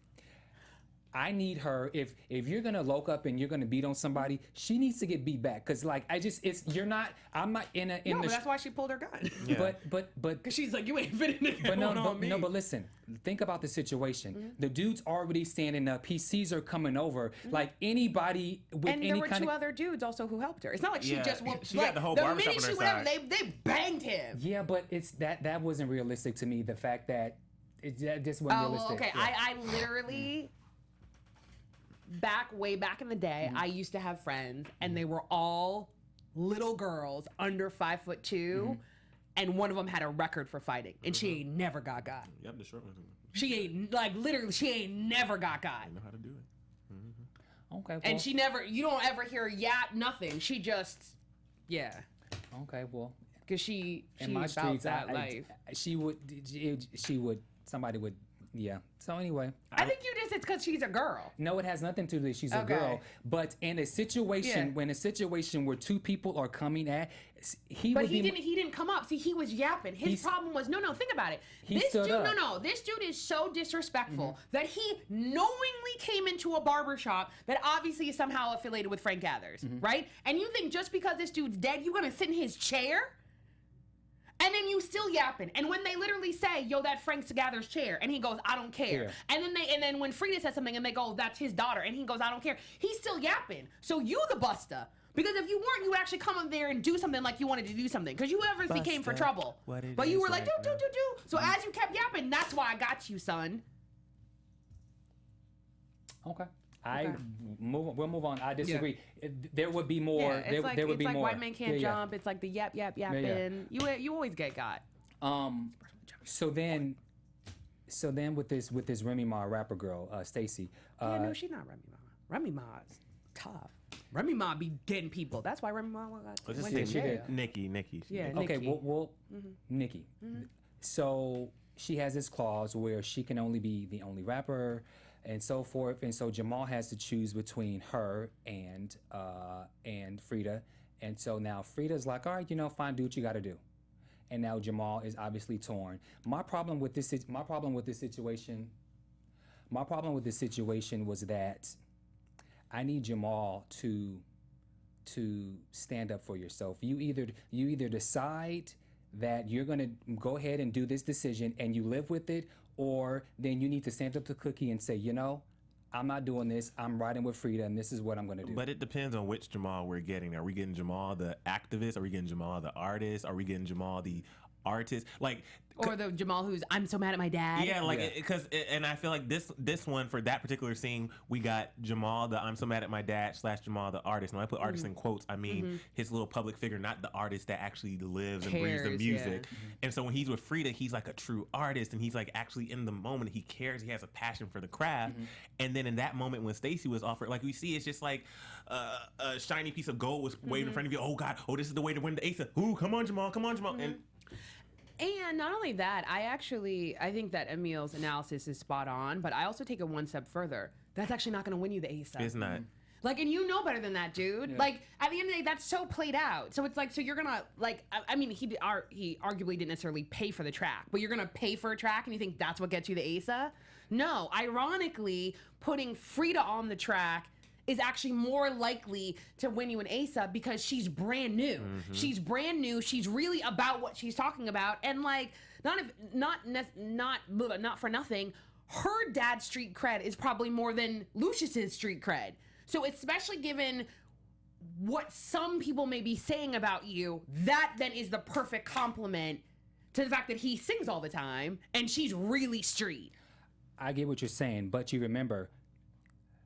I need her, if you're gonna loke up and you're gonna beat on somebody, she needs to get beat back. Cause like I'm not in No, but that's why she pulled her gun. Yeah. But Because she's like, you ain't fitting it. but listen, think about the situation. The dude's already standing up. He sees her coming over. Like anybody with And any there were kind two of other dudes also who helped her. It's not like she Yeah, just whooped. she like, got the whole the barbershop minute on she her went out, they banged him. yeah, but it's that wasn't realistic to me. The fact that that just wasn't Oh, realistic. okay. Yeah. I literally way back in the day, I used to have friends, and they were all little girls under 5'2", and one of them had a record for fighting, and she ain't never got. Yep, the short one. She ain't she ain't never got. I know how to do it. Okay. Well, And she never. You don't ever hear yap nothing. She just, yeah, okay. Well, because she in my about streets, that life. somebody would. Yeah. So anyway, I think it's because she's a girl. no, it has nothing to do with she's a Okay. girl. But in a situation, when a situation where two people are coming at, he didn't come up. See, he was yapping. His problem was no. Think about it. This stood dude, up. this dude is so disrespectful that he knowingly came into a barbershop that obviously is somehow affiliated with Frank Gathers, right? And you think just because this dude's dead, you're gonna sit in his chair? And then you still yapping. And when they literally say, yo, that Frank Gathers chair, and he goes, I don't care. Yeah. And then when Frida says something and they go, that's his daughter, and he goes, I don't care, he's still yapping. So you the buster. Because if you weren't, you would actually come up there and do something like you wanted to do something. Because you obviously came for trouble. But you were like, do. So as you kept yapping, that's why I got you, son. Okay. We'll move on. I disagree. There would be more. Yeah, it's there would be like more. white men can't jump. It's like the yapping. Yeah. You always get got. So then with this Remy Ma rapper girl, Stacy. No, she's not Remy Ma. Remy Ma's tough. Remy Ma be getting people. That's why Remy Ma went to jail. Nikki. Yeah, Okay, Nikki. well, Nikki. So she has this clause where she can only be the only rapper and so forth. And so Jamal has to choose between her and Frida. And so now Frida's like, all right, fine, do what you got to do. And now Jamal is obviously torn. My problem with this situation was that I need Jamal to stand up for yourself. You either decide that you're gonna go ahead and do this decision and you live with it, or then you need to stand up to Cookie and say, I'm not doing this. I'm riding with Frida, and this is what I'm gonna do. But it depends on which Jamal we're getting. Are we getting Jamal the activist? Are we getting Jamal the artist? Are we getting Jamal the artist? Or the Jamal who's, I'm so mad at my dad. Yeah, because and I feel like this one for that particular scene, we got Jamal the I'm so mad at my dad / Jamal the artist. And when I put artist in quotes, I mean his little public figure, not the artist that actually lives and breathes the music. Yeah. And so when he's with Frida, he's like a true artist, and he's like actually in the moment. He cares. He has a passion for the craft. And then in that moment when Stacy was offered, like we see, it's just like a shiny piece of gold was waving in front of you. Oh God! Oh, this is the way to win the ace. Ooh, come on, Jamal! Come on, Jamal! And not only that, I think that Emile's analysis is spot on, but I also take it one step further. That's actually not going to win you the ASA. It's not. Like, and you know better than that, dude. Yeah. Like, at the end of the day, that's so played out. So it's like, so you're gonna, like, I mean, he arguably didn't necessarily pay for the track, but you're gonna pay for a track and you think that's what gets you the ASA? No, ironically, putting Frida on the track is actually more likely to win you an ASA because she's brand new. She's brand new. She's really about what she's talking about. And like, not for nothing, her dad's street cred is probably more than Lucious's street cred. So especially given what some people may be saying about you, that then is the perfect compliment to the fact that he sings all the time and she's really street. I get what you're saying, but you remember,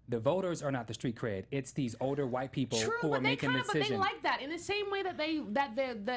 the voters are not the street cred. It's these older white people who are making decisions. But they like that in the same way that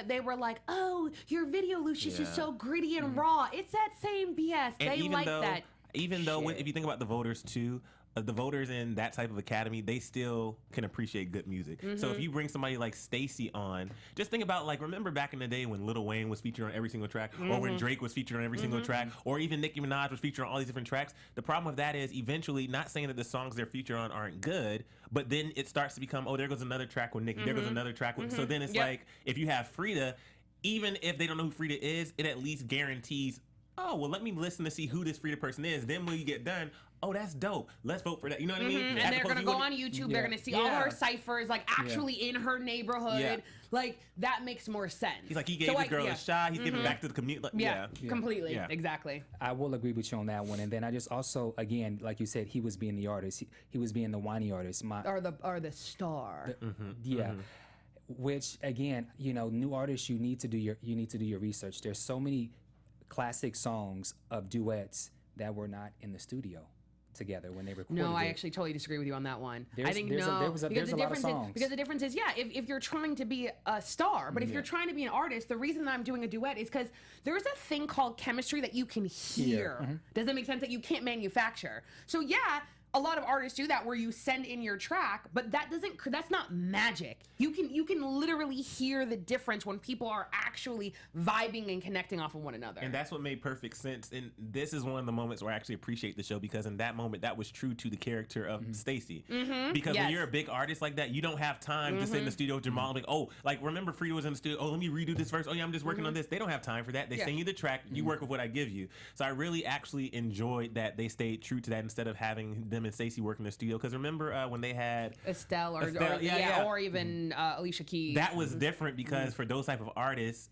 they were like, oh, your video, Lucious, is so gritty and raw. It's that same BS. And they like that. Even though, if you think about the voters too, the voters in that type of academy, they still can appreciate good music. So if you bring somebody like Stacey on, just think about, like, remember back in the day when Lil Wayne was featured on every single track, or when Drake was featured on every single track, or even Nicki Minaj was featured on all these different tracks. The problem with that is eventually, not saying that the songs they're featured on aren't good, but then it starts to become, oh, there goes another track with Nicki, there goes another track with, so then it's like, if you have Frida, even if they don't know who Frida is, it at least guarantees, oh, well, let me listen to see who this Frida person is. Then when you get done, oh, that's dope. Let's vote for that. You know what I mean? And they're going to go on YouTube. They're going to see all her ciphers, like, actually in her neighborhood. Like, that makes more sense. He's like, he gave this girl a shot. He's giving back to the community. Like, completely. Yeah. Exactly. I will agree with you on that one. And then I just also, again, like you said, he was being the artist. He was being the whiny artist. Or the star. Which, again, you know, new artists, you need to do your research. There's so many classic songs of duets that were not in the studio together when they recorded. No, I actually totally disagree with you on that one. I think there's a lot of songs. Because the difference is, if you're trying to be a star, but if you're trying to be an artist, the reason that I'm doing a duet is because there's a thing called chemistry that you can hear. Does it make sense? That you can't manufacture. So yeah, a lot of artists do that where you send in your track, but that's not magic. You can literally hear the difference when people are actually vibing and connecting off of one another. And that's what made perfect sense. And this is one of the moments where I actually appreciate the show, because in that moment, that was true to the character of Stacey. Because when you're a big artist like that, you don't have time to sit in the studio with Jamal and be, oh, like, remember Frida was in the studio, oh, let me redo this verse, oh yeah, I'm just working on this. They don't have time for that. They send you the track, you work with what I give you. So I really actually enjoyed that they stayed true to that instead of having them and Stacey work in the studio. Because remember when they had Estelle or even Alicia Keys. That was different because for those type of artists,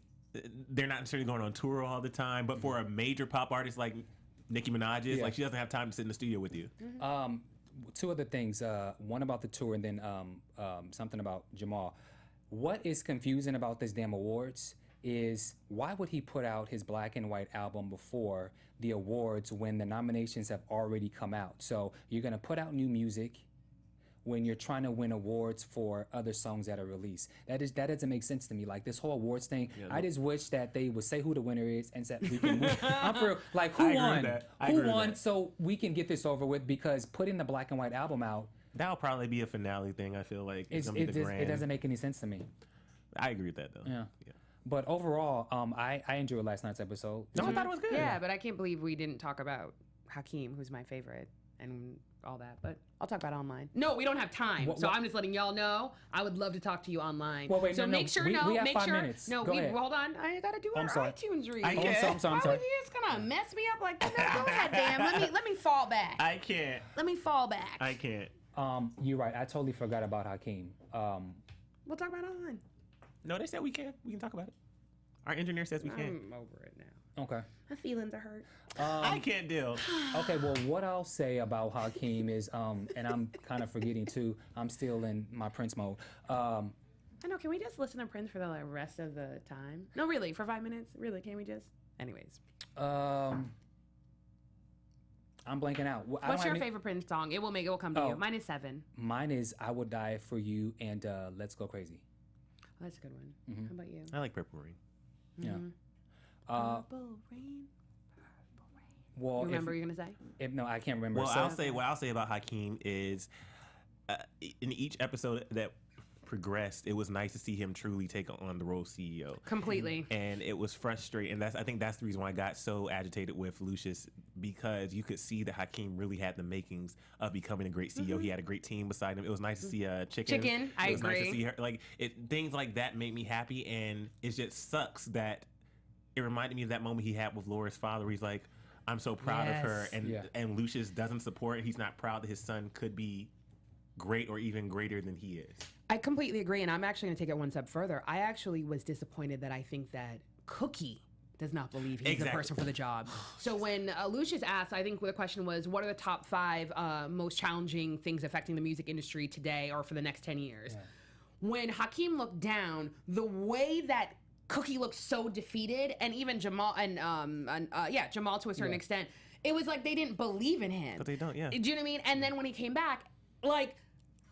they're not necessarily going on tour all the time. But for a major pop artist like Nicki Minaj is, like, she doesn't have time to sit in the studio with you. Two other things. One about the tour, and then something about Jamal. What is confusing about this damn awards is, why would he put out his black and white album before the awards when the nominations have already come out? So you're going to put out new music when you're trying to win awards for other songs that are released. That doesn't make sense to me. Like, this whole awards thing, I just wish that they would say who the winner is and that we can move. I'm for real. Like, who won? Who won, so we can get this over with, because putting the black and white album out, that'll probably be a finale thing, I feel like. It doesn't make any sense to me. I agree with that, though. Yeah. But overall, I enjoyed last night's episode. No, I thought it was good. Yeah, but I can't believe we didn't talk about Hakeem, who's my favorite, and all that. But I'll talk about it online. No, we don't have time, so I'm just letting y'all know. I would love to talk to you online. Well, wait, so we have 5 minutes. No, Go ahead. Hold on. I gotta do our iTunes read. I'm sorry. Why was you just gonna mess me up like that? No, go ahead, Dan. Let me fall back. I can't. Let me fall back. I can't. You're right. I totally forgot about Hakeem. We'll talk about it online. No, they said we can. We can talk about it. Our engineer says we can. I'm over it now. Okay. My feelings are hurt. I can't deal. Okay, well, what I'll say about Hakeem is, and I'm kind of forgetting too, I'm still in my Prince mode. I know, can we just listen to Prince for the rest of the time? No, really, for 5 minutes? Really, can we just? Anyways. I'm blanking out. What's your favorite Prince song? It will come to you. Mine is 7. Mine is I Would Die For You and Let's Go Crazy. Oh, that's a good one. How about you? I like Purple Rain. Yeah. Purple Rain. Well, you remember what you're gonna say? No, I can't remember. Well, what I'll say about Hakeem is, in each episode that progressed, it was nice to see him truly take on the role of CEO. Completely. And it was frustrating. And I think that's the reason why I got so agitated with Lucious, because you could see that Hakeem really had the makings of becoming a great CEO. He had a great team beside him. It was nice to see Chicken. I agree. It was nice to see her. Like, things like that made me happy. And it just sucks that it reminded me of that moment he had with Laura's father, where he's like, I'm so proud of her. And Lucious doesn't support it. He's not proud that his son could be great or even greater than he is. I completely agree, and I'm actually going to take it one step further. I actually was disappointed that I think that Cookie does not believe he's the person for the job. So when Lucious asked, I think the question was, what are the top 5 most challenging things affecting the music industry today or for the next 10 years? Yeah. when Hakeem looked down, the way that Cookie looked so defeated, and even Jamal Jamal to a certain extent, it was like they didn't believe in him. But they don't, yeah. Do you know what I mean? And then when he came back, like,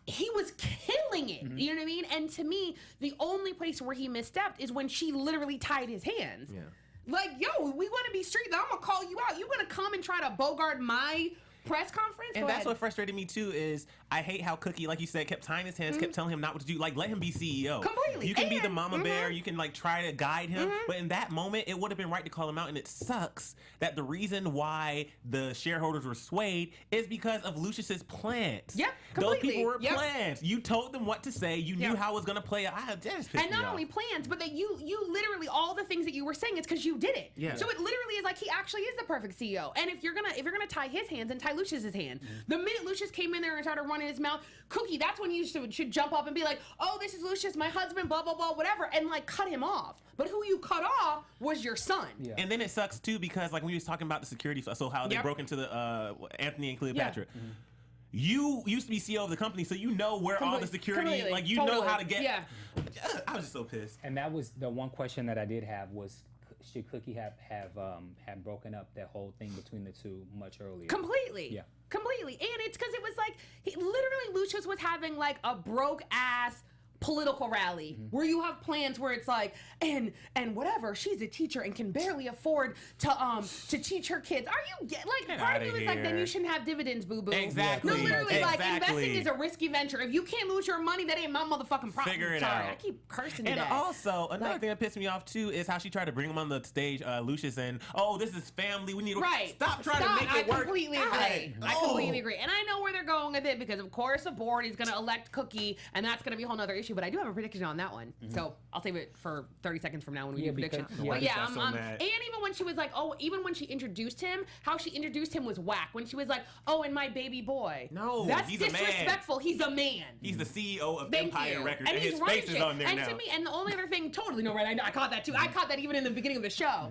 he was killing it. You know what I mean? And to me, the only place where he misstepped is when she literally tied his hands. Yeah. Like, yo, we want to be street. I'm gonna call you out. You gonna come and try to bogart my press conference? And that's what frustrated me too. Is I hate how Cookie, like you said, kept tying his hands, kept telling him not what to do. Like, let him be CEO. Completely. You can be the mama bear. You can like try to guide him. But in that moment, it would have been right to call him out. And it sucks that the reason why the shareholders were swayed is because of Lucious's plans. Yep, Those completely. people were Yep. plans. You told them what to say. You knew how it was gonna play out. That just pissed And me not off. only plans, but that you literally, all the things that you were saying is because you did it. Yeah. So it literally is like he actually is the perfect CEO. And if you're gonna tie his hands, and tie Lucious's hand. The minute Lucious came in there and started running his mouth, Cookie, that's when you should jump up and be like, oh, this is Lucious, my husband, blah blah blah, whatever, and like cut him off. But who you cut off was your son. Yeah. And then it sucks too because like when we was talking about the security, so how they broke into the Anthony and Cleopatra. You used to be CEO of the company, so you know where all the security, Completely. like you know Totally. how to get. Yeah. I was just so pissed. And that was the one question that I did have was, should Cookie have broken up that whole thing between the two much earlier? Completely. Yeah. Completely. And it's because it was like, literally Lucious was having like a broke ass political rally where you have plans where it's like, and whatever, she's a teacher and can barely afford to teach her kids. Are you part of you is like, then you shouldn't have dividends, boo boo. Exactly. No, literally, like, Exactly. investing is a risky venture. If you can't lose your money, that ain't my motherfucking problem. Figure it Sorry, out. I keep cursing And today. also, another thing that pissed me off too is how she tried to bring him on the stage, Lucious, and this is family. We need to stop trying to make it work. I completely agree. I completely agree. And I know where they're going with it because, of course, the board is going to elect Cookie, and that's going to be a whole nother issue. But I do have a prediction on that one. So I'll save it for 30 seconds from now when we do prediction. But yeah, I'm so mad. and even when she was like, even when she introduced him, how she introduced him was whack. When she was like, and my baby boy. No, that's he's a man. disrespectful. He's a man. He's the CEO of Thank Empire you. Records, and he's his running face is shit. on there and now. to me, and the only other thing, totally no, right? I know, I caught that too. I caught that even in the beginning of the show.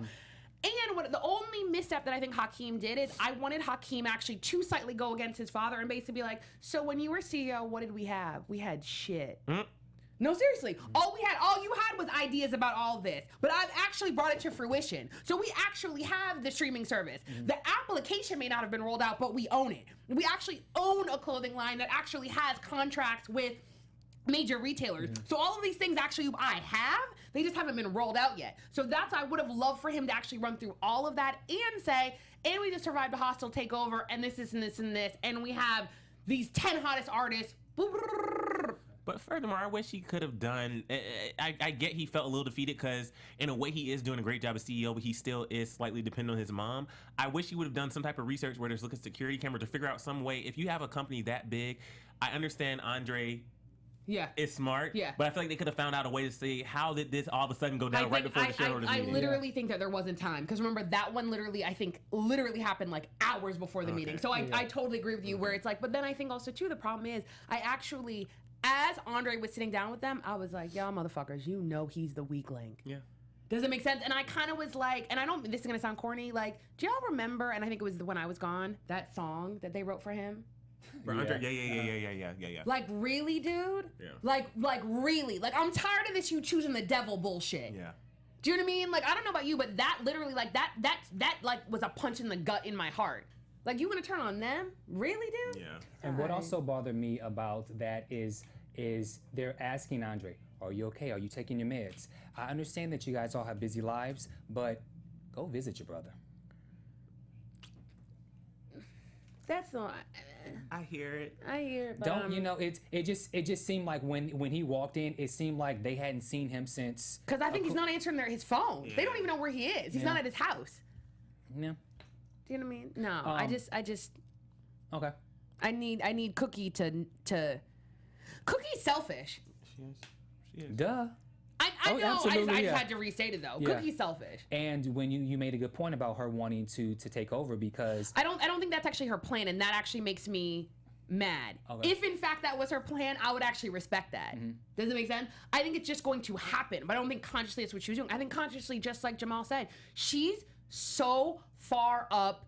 And what the only misstep that I think Hakeem did is I wanted Hakeem actually to slightly go against his father and basically be like, so when you were CEO, what did we have? We had shit. No, seriously. All you had was ideas about all this. But I've actually brought it to fruition. So we actually have the streaming service. The application may not have been rolled out, but we own it. We actually own a clothing line that actually has contracts with major retailers. So all of these things actually I have, they just haven't been rolled out yet. So that's, I would have loved for him to actually run through all of that and say, and we just survived a hostile takeover, and this, and this, and this, and we have these 10 hottest artists. But furthermore, I wish he could have done. I get he felt a little defeated because, in a way, he is doing a great job as CEO, but he still is slightly dependent on his mom. I wish he would have done some type of research where there's looking at security camera to figure out some way. If you have a company that big, I understand Andre. Yeah. It's smart. Yeah. But I feel like they could have found out a way to say, how did this all of a sudden go down right before the shareholders meeting? I literally think that there wasn't time. Because remember, that one literally happened like hours before the meeting. So I totally agree with you where it's like, but then I think also too, the problem is I actually, as Andre was sitting down with them, I was like, y'all motherfuckers, you know he's the weak link. Yeah. Does it make sense? And I kind of was like, and this is going to sound corny, like, do y'all remember, and I think it was When I Was Gone, that song that they wrote for him? For Andre, yeah. Like, really, dude? Yeah. Like, really? Like, I'm tired of this you choosing the devil bullshit. Yeah. Do you know what I mean? Like, I don't know about you, but that literally, like, that like was a punch in the gut in my heart. Like, you gonna turn on them? Really, dude? Yeah. And what also bothered me about that is they're asking Andre, are you okay? Are you taking your meds? I understand that you guys all have busy lives, but go visit your brother. That's not. I hear it. I hear it. But, Don't you know? It just seemed like when he walked in, it seemed like they hadn't seen him since. Because I think he's not answering his phone. Yeah. They don't even know where he is. He's not at his house. Yeah. Do you know what I mean? No, I just. Okay. I need Cookie to. Cookie's selfish. She is. Duh. I know. absolutely, I yeah. just had to restate it though. Yeah. Cookie's selfish. And when you made a good point about her wanting to take over because I don't think that's actually her plan, and that actually makes me mad. Okay. If in fact that was her plan, I would actually respect that. Does it make sense? I think it's just going to happen, but I don't think consciously that's what she was doing. I think consciously, just like Jamal said, she's so far up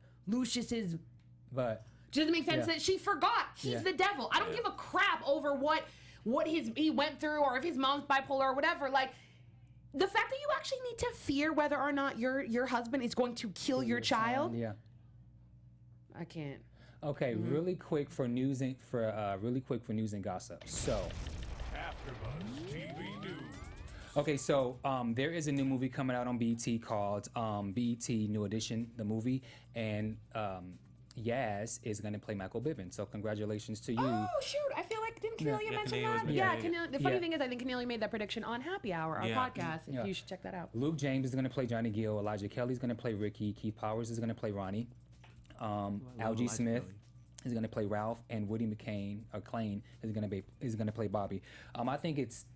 but does it make sense Yeah. that she forgot he's Yeah. the devil? I don't give a crap over what what he went through, or if his mom's bipolar or whatever. Like, the fact that you actually need to fear whether or not your husband is going to kill your child. Yeah. I can't. Okay, really quick for news and gossip. So, AfterBuzz TV News. okay, so there is a new movie coming out on BET called BET New Edition, the movie, and Yaz is going to play Michael Bivins. So congratulations to you. Oh shoot! I feel like didn't Cornelia mention Cornelia that? was- Yeah, yeah. The funny thing is, I think Cornelia made that prediction on Happy Hour, our Yeah. podcast. Yeah. You should check that out. Luke James is going to play Johnny Gill. Elijah Kelly's going to play Ricky. Keith Powers is going to play Ronnie. Algie Smith is going to play Ralph, and Woody Clane is going to play Bobby. I think it's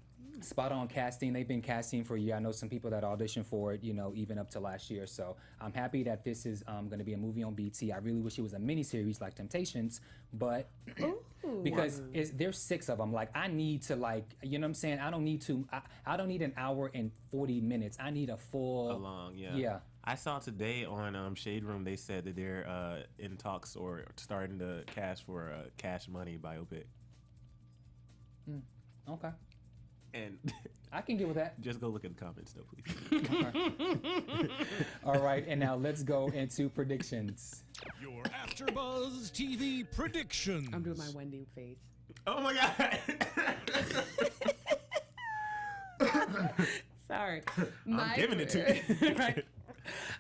spot on casting. They've been casting for a year. I know some people that auditioned for it, even up to last year. So I'm happy that this is going to be a movie on BT. I really wish it was a miniseries like Temptations, but because there's 6 of them. Like, I need to, you know what I'm saying? I don't need an hour and 40 minutes. I need a full Long, yeah. Yeah. I saw today on Shade Room, they said that they're in talks or starting to cash for a Cash Money biopic. Okay. And I can get with that. just go look at the comments, though, please. All right, and now let's go into predictions. Your AfterBuzz TV predictions. I'm doing my Wendy face. Oh my God! Sorry. I'm giving it to you. Right.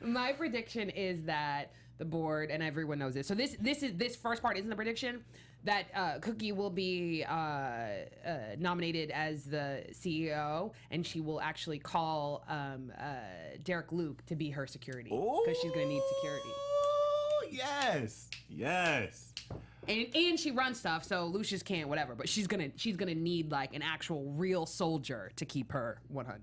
My prediction is that the board, and everyone knows this. So this first part isn't the prediction, that Cookie will be nominated as the CEO, and she will actually call Derek Luke to be her security, because she's gonna need security. Yes. And she runs stuff, so Lucious can't, whatever. But she's gonna need like an actual real soldier to keep her 100.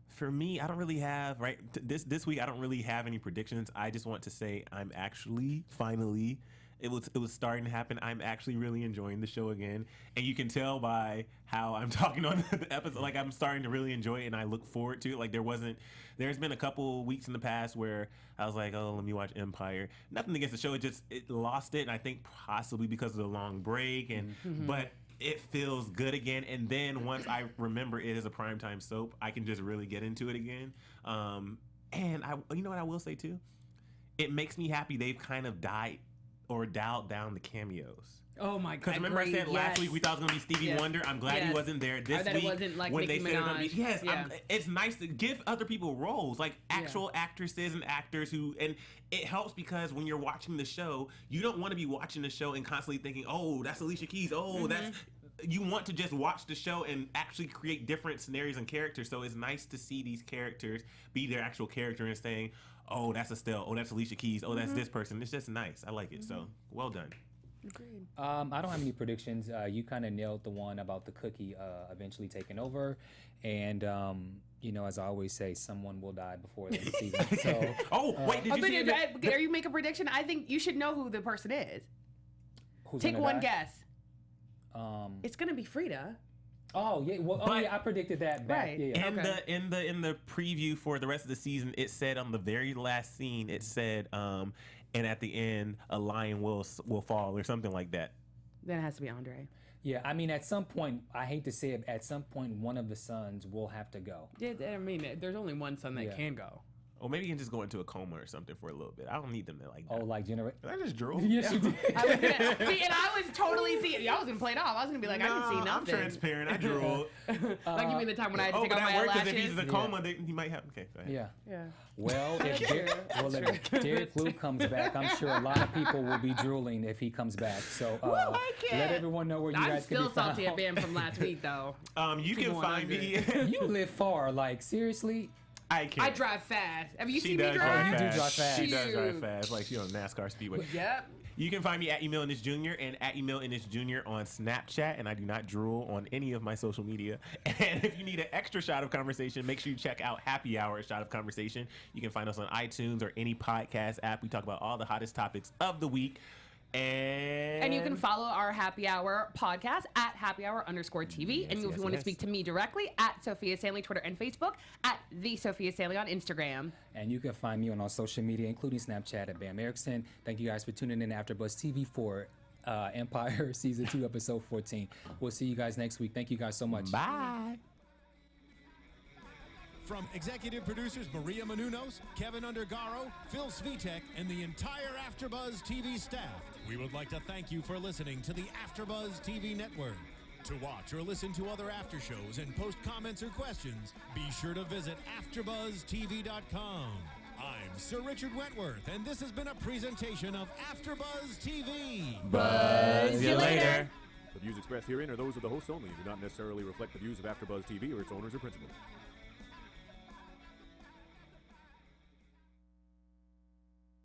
For me, I don't really have this week. I don't really have any predictions. I just want to say I'm actually finally. It was starting to happen. I'm actually really enjoying the show again, and you can tell by how I'm talking on the episode. Like, I'm starting to really enjoy it, and I look forward to it. Like, there's been a couple weeks in the past where I was like, oh, let me watch Empire. Nothing against the show. It lost it, and I think possibly because of the long break, and but it feels good again. And then once I remember it is a primetime soap, I can just really get into it again. And you know what I will say too? It makes me happy they've kind of dialed down the cameos. Oh my God! Because remember I said last week we thought it was going to be Stevie Wonder? I'm glad he wasn't there. This that week, it wasn't like when Nicki they said it was Minaj. going to be, it's nice to give other people roles, like actual actresses and actors and it helps because when you're watching the show, you don't want to be watching the show and constantly thinking, oh, that's Alicia Keys. Oh, you want to just watch the show and actually create different scenarios and characters. So it's nice to see these characters be their actual character and saying, oh, that's Estelle. Oh, that's Alicia Keys. Oh, that's this person. It's just nice. I like it. So well done. Agreed. I don't have any predictions. You kind of nailed the one about the Cookie eventually taking over, and as I always say, someone will die before the season. So, wait, did you see it? Are you make a prediction? I think you should know who the person is. who's Take gonna one die? guess. It's gonna be Frida. Oh yeah, I predicted that back. Right. Yeah. In the preview for the rest of the season, it said on the very last scene, it said, and at the end, a lion will fall or something like that. Then it has to be Andre. Yeah, I mean, at some point, I hate to say it, at some point, one of the sons will have to go. Yeah, I mean, there's only one son that can go. Or maybe you can just go into a coma or something for a little bit. I don't need them to like. Oh, like generate. I just drool. Yes, you did. I was totally seeing. I was gonna play it off. I was gonna be like, I didn't see nothing. I'm transparent. I drool. Like, you mean the time when I had to take but out my that works eyelashes? if he's in a coma, he might have. Okay, go ahead. Yeah. Yeah. Well, if Derek Luke comes back, I'm sure a lot of people will be drooling if he comes back. So let everyone know where you guys can be found. I'm still salty at Bamm from last week, though. You can find me. You live far, like seriously. I can't. I drive fast. Have you She seen me does drive? You do drive fast. She does drive fast, like she on NASCAR speedway. Yep. You can find me at Emile Ennis Jr. and at Emile Ennis Jr. on Snapchat, and I do not drool on any of my social media. And if you need an extra shot of conversation, make sure you check out Happy Hour Shot of Conversation. You can find us on iTunes or any podcast app. We talk about all the hottest topics of the week. And you can follow our Happy Hour podcast at happyhour_TV. And if you want to speak to me directly, at Sofia Stanley, Twitter and Facebook, at the Sofia Stanley on Instagram. And you can find me on all social media, including Snapchat at Bamm Ericsen. Thank you guys for tuning in to AfterBuzz TV for Empire Season 2, Episode 14. We'll see you guys next week. Thank you guys so much. Bye. From executive producers Maria Menounos, Kevin Undergaro, Phil Svitek, and the entire AfterBuzz TV staff, we would like to thank you for listening to the AfterBuzz TV network. To watch or listen to other after shows and post comments or questions, be sure to visit AfterBuzzTV.com. I'm Sir Richard Wentworth, and this has been a presentation of AfterBuzz TV. Buzz you later. The views expressed herein are those of the hosts only and do not necessarily reflect the views of AfterBuzz TV or its owners or principals.